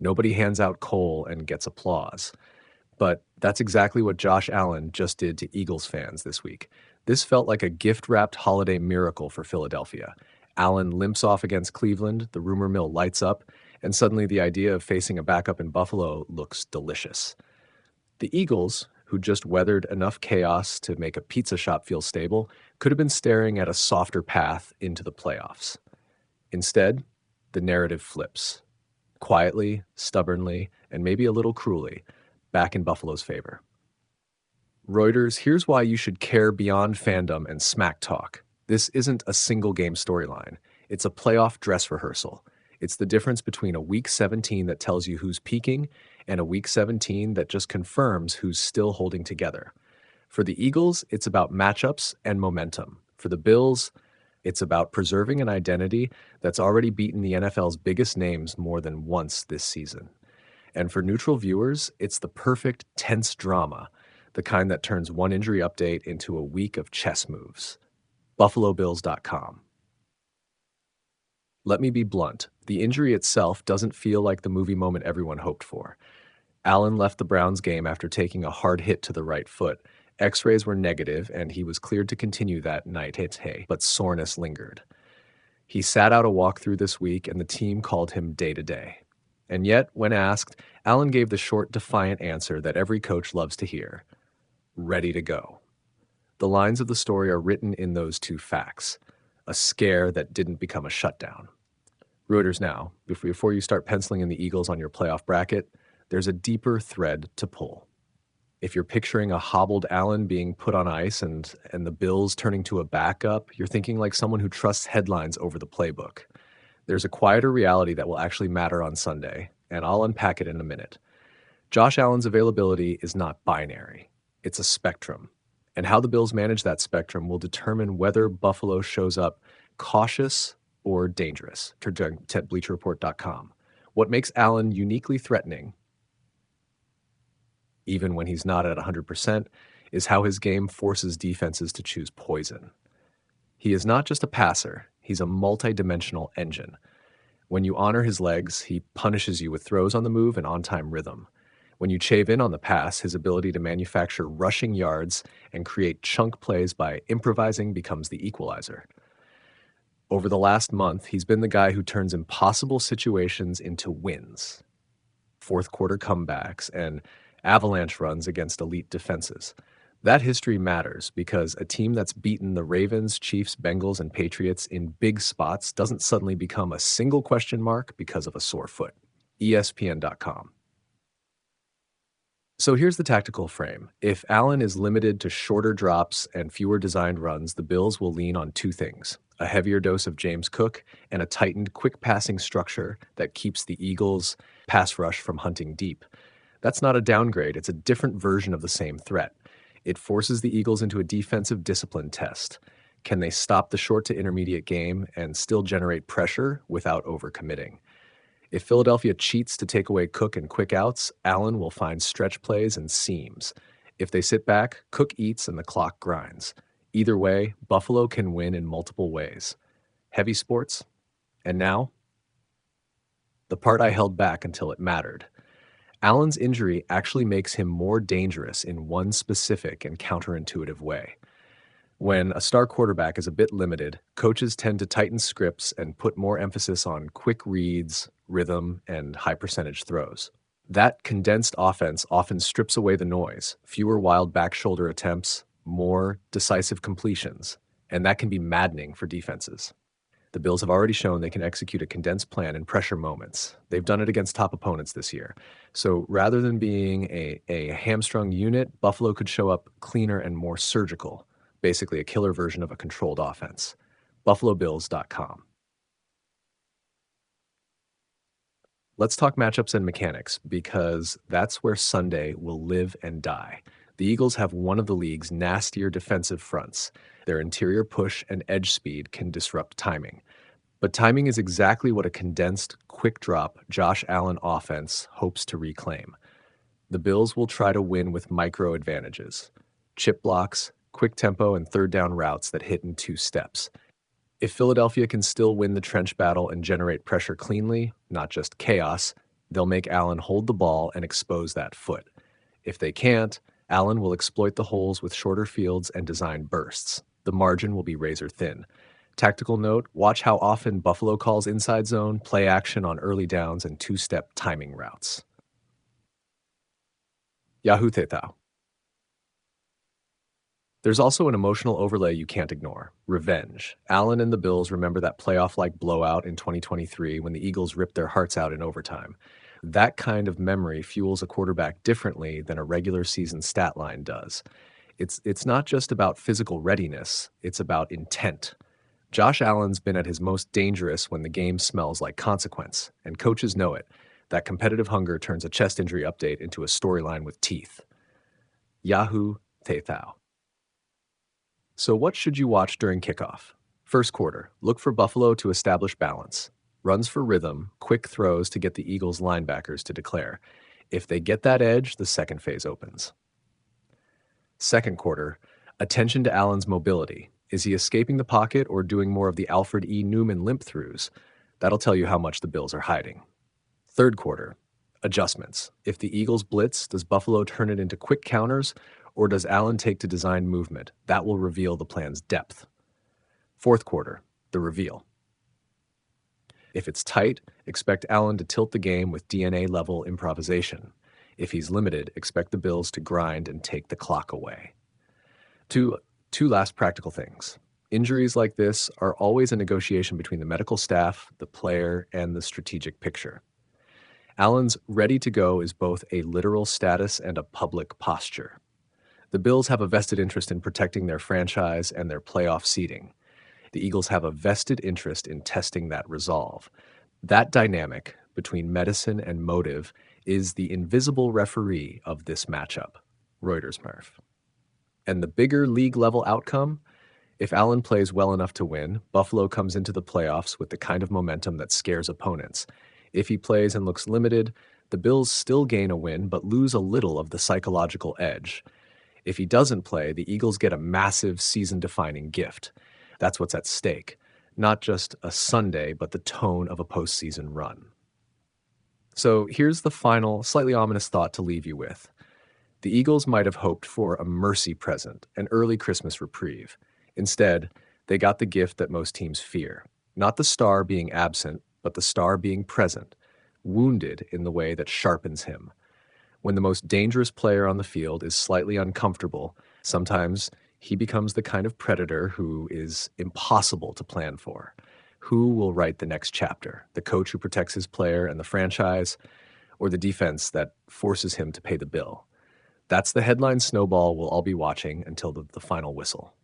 Nobody hands out coal and gets applause. But that's exactly what Josh Allen just did to Eagles fans this week. This felt like a gift-wrapped holiday miracle for Philadelphia. Allen limps off against Cleveland, the rumor mill lights up, and suddenly the idea of facing a backup in Buffalo looks delicious. The Eagles, who just weathered enough chaos to make a pizza shop feel stable, could have been staring at a softer path into the playoffs. Instead, the narrative flips. Quietly, stubbornly, and maybe a little cruelly, back in Buffalo's favor. Reuters, here's why you should care beyond fandom and smack talk. This isn't a single game storyline. It's a playoff dress rehearsal. It's the difference between a week 17 that tells you who's peaking and a week 17 that just confirms who's still holding together. For the Eagles, it's about matchups and momentum. For the Bills, it's about preserving an identity that's already beaten the NFL's biggest names more than once this season. And for neutral viewers, it's the perfect tense drama, the kind that turns one injury update into a week of chess moves. BuffaloBills.com. Let me be blunt. The injury itself doesn't feel like the movie moment everyone hoped for. Allen left the Browns game after taking a hard hit to the right foot. X-rays were negative, and he was cleared to continue that night, but soreness lingered. He sat out a walkthrough this week, and the team called him day-to-day. And yet, when asked, Allen gave the short, defiant answer that every coach loves to hear: ready to go. The lines of the story are written in those two facts, a scare that didn't become a shutdown. Reuters now, before you start penciling in the Eagles on your playoff bracket, there's a deeper thread to pull. If you're picturing a hobbled Allen being put on ice and the Bills turning to a backup, you're thinking like someone who trusts headlines over the playbook. There's a quieter reality that will actually matter on Sunday, and I'll unpack it in a minute. Josh Allen's availability is not binary. It's a spectrum. And how the Bills manage that spectrum will determine whether Buffalo shows up cautious or dangerous, to BleacherReport.com. What makes Allen uniquely threatening, even when he's not at 100%, is how his game forces defenses to choose poison. He is not just a passer, he's a multi-dimensional engine. When you honor his legs, he punishes you with throws on the move and on-time rhythm. When you chave in on the pass, his ability to manufacture rushing yards and create chunk plays by improvising becomes the equalizer. Over the last month, he's been the guy who turns impossible situations into wins. Fourth quarter comebacks and avalanche runs against elite defenses. That history matters because a team that's beaten the Ravens, Chiefs, Bengals, and Patriots in big spots doesn't suddenly become a single question mark because of a sore foot. ESPN.com. So here's the tactical frame. If Allen is limited to shorter drops and fewer designed runs, the Bills will lean on two things: a heavier dose of James Cook and a tightened, quick passing structure that keeps the Eagles' pass rush from hunting deep. That's not a downgrade, it's a different version of the same threat. It forces the Eagles into a defensive discipline test. Can they stop the short to intermediate game and still generate pressure without overcommitting? If Philadelphia cheats to take away Cook and quick outs, Allen will find stretch plays and seams. If they sit back, Cook eats and the clock grinds. Either way, Buffalo can win in multiple ways. Heavy sports. And now, the part I held back until it mattered. Allen's injury actually makes him more dangerous in one specific and counterintuitive way. When a star quarterback is a bit limited, coaches tend to tighten scripts and put more emphasis on quick reads, rhythm, and high-percentage throws. That condensed offense often strips away the noise, fewer wild back shoulder attempts, more decisive completions, and that can be maddening for defenses. The Bills have already shown they can execute a condensed plan in pressure moments. They've done it against top opponents this year. So rather than being a hamstrung unit, Buffalo could show up cleaner and more surgical, basically a killer version of a controlled offense. BuffaloBills.com. Let's talk matchups and mechanics, because that's where Sunday will live and die. The Eagles have one of the league's nastier defensive fronts. Their interior push and edge speed can disrupt timing. But timing is exactly what a condensed, quick-drop Josh Allen offense hopes to reclaim. The Bills will try to win with micro advantages: chip blocks, quick tempo, and third down routes that hit in 2 steps. If Philadelphia can still win the trench battle and generate pressure cleanly, not just chaos, They'll make Allen hold the ball and expose that foot. If they can't, Allen will exploit the holes with shorter fields and design bursts. The margin will be razor thin. Tactical note, watch how often Buffalo calls inside zone, play action on early downs, and two-step timing routes. Yahoo Tetao. There's also an emotional overlay you can't ignore: revenge. Allen and the Bills remember that playoff-like blowout in 2023 when the Eagles ripped their hearts out in overtime. That kind of memory fuels a quarterback differently than a regular season stat line does. It's not just about physical readiness, it's about intent. Josh Allen's been at his most dangerous when the game smells like consequence, and coaches know it. That competitive hunger turns a chest injury update into a storyline with teeth. Yahoo Tetao. So what should you watch during kickoff? First quarter, look for Buffalo to establish balance. Runs for rhythm, quick throws to get the Eagles linebackers to declare. If they get that edge, the second phase opens. Second quarter, attention to Allen's mobility. Is he escaping the pocket or doing more of the Alfred E. Newman limp throughs? That'll tell you how much the Bills are hiding. Third quarter, adjustments. If the Eagles blitz, does Buffalo turn it into quick counters, or does Allen take to design movement? That will reveal the plan's depth. Fourth quarter, the reveal. If it's tight, expect Allen to tilt the game with DNA-level improvisation. If he's limited, expect the Bills to grind and take the clock away. Two last practical things. Injuries like this are always a negotiation between the medical staff, the player, and the strategic picture. Allen's ready to go is both a literal status and a public posture. The Bills have a vested interest in protecting their franchise and their playoff seeding. The Eagles have a vested interest in testing that resolve. That dynamic between medicine and motive is the invisible referee of this matchup. Reuters Murph. And the bigger league-level outcome? If Allen plays well enough to win, Buffalo comes into the playoffs with the kind of momentum that scares opponents. If he plays and looks limited, the Bills still gain a win but lose a little of the psychological edge. If he doesn't play, the Eagles get a massive season-defining gift. That's what's at stake. Not just a Sunday, but the tone of a postseason run. So here's the final, slightly ominous thought to leave you with. The Eagles might have hoped for a mercy present, an early Christmas reprieve. Instead, they got the gift that most teams fear. Not the star being absent, but the star being present, wounded in the way that sharpens him. When the most dangerous player on the field is slightly uncomfortable, sometimes he becomes the kind of predator who is impossible to plan for. Who will write the next chapter? The coach who protects his player and the franchise, or the defense that forces him to pay the bill? That's the headline snowball we'll all be watching until the final whistle.